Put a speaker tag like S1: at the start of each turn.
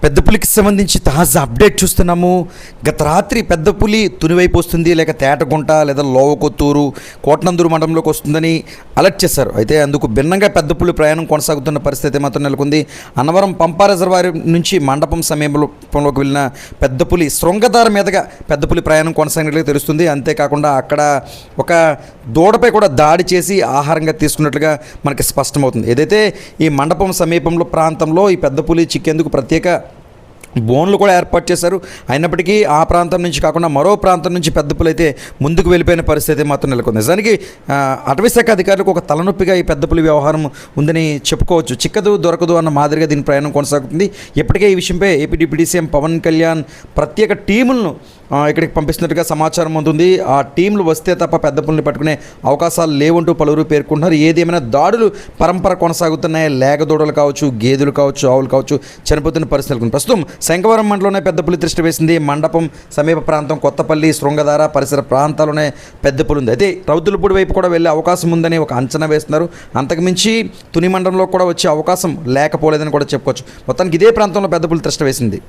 S1: పెద్దపులికి సంబంధించి తాజా అప్డేట్ చూస్తున్నాము. గత రాత్రి పెద్దపులి తునివైపు వస్తుంది, లేక తేటగుంట లేదా లోవకొత్తూరు కోటనందూరు మండలంలోకి వస్తుందని అలర్ట్ చేశారు. అయితే అందుకు భిన్నంగా పెద్దపులి ప్రయాణం కొనసాగుతున్న పరిస్థితి మాత్రం నెలకొంది. అన్నవరం పంపా రిజర్వాయర్ నుంచి మండపం సమీపంలోకి వెళ్ళిన పెద్దపులి శృంగధార మీదుగా పెద్దపులి ప్రయాణం కొనసాగినట్లుగా తెలుస్తుంది. అంతేకాకుండా అక్కడ ఒక దూడపై కూడా దాడి చేసి ఆహారంగా తీసుకున్నట్లుగా మనకి స్పష్టమవుతుంది. ఏదైతే ఈ మండపం సమీపంలో ప్రాంతంలో ఈ పెద్దపులి చిక్కేందుకు ప్రత్యేక బోన్లు కూడా ఏర్పాటు చేశారు. అయినప్పటికీ ఆ ప్రాంతం నుంచి కాకుండా మరో ప్రాంతం నుంచి పెద్దపులి అయితే ముందుకు వెళ్ళిపోయిన పరిస్థితి మాత్రం నెలకొంది. నిజానికి అటవీశాఖ అధికారులకు ఒక తలనొప్పిగా ఈ పెద్దపులి వ్యవహారం ఉందని చెప్పుకోవచ్చు. చిక్కదు దొరకదు అన్న మాదిరిగా దీని ప్రయాణం కొనసాగుతుంది. ఇప్పటికే ఈ విషయంపై AP deputy CM Pawan Kalyan ప్రత్యేక టీములను ఇక్కడికి పంపిస్తున్నట్టుగా సమాచారం ఉంటుంది. ఆ టీంలు వస్తే తప్ప పెద్దపులిని పట్టుకునే అవకాశాలు లేవంటూ పలువురు పేర్కొంటున్నారు. ఏదేమైనా దాడులు పరంపర కొనసాగుతున్నాయి. లేగదూడలు కావచ్చు, గేదెలు కావచ్చు, ఆవులు కావచ్చు చనిపోతున్న పరిస్థితులు. ప్రస్తుతం శంఖవరం మండలంలోనే పెద్దపులి తిష్ట వేసింది. మండపం సమీప ప్రాంతం కొత్తపల్లి, శృంగధార పరిసర ప్రాంతాల్లోనే పెద్దపులి ఉంది. అయితే రౌతులపూడి వైపు కూడా వెళ్ళే అవకాశం ఉందని ఒక అంచనా వేస్తున్నారు. అంతకుమించి తుని మండలంలో కూడా వచ్చే అవకాశం లేకపోలేదని కూడా చెప్పుకోవచ్చు. మొత్తానికి ఇదే ప్రాంతంలో పెద్దపులి తిష్ట వేసింది.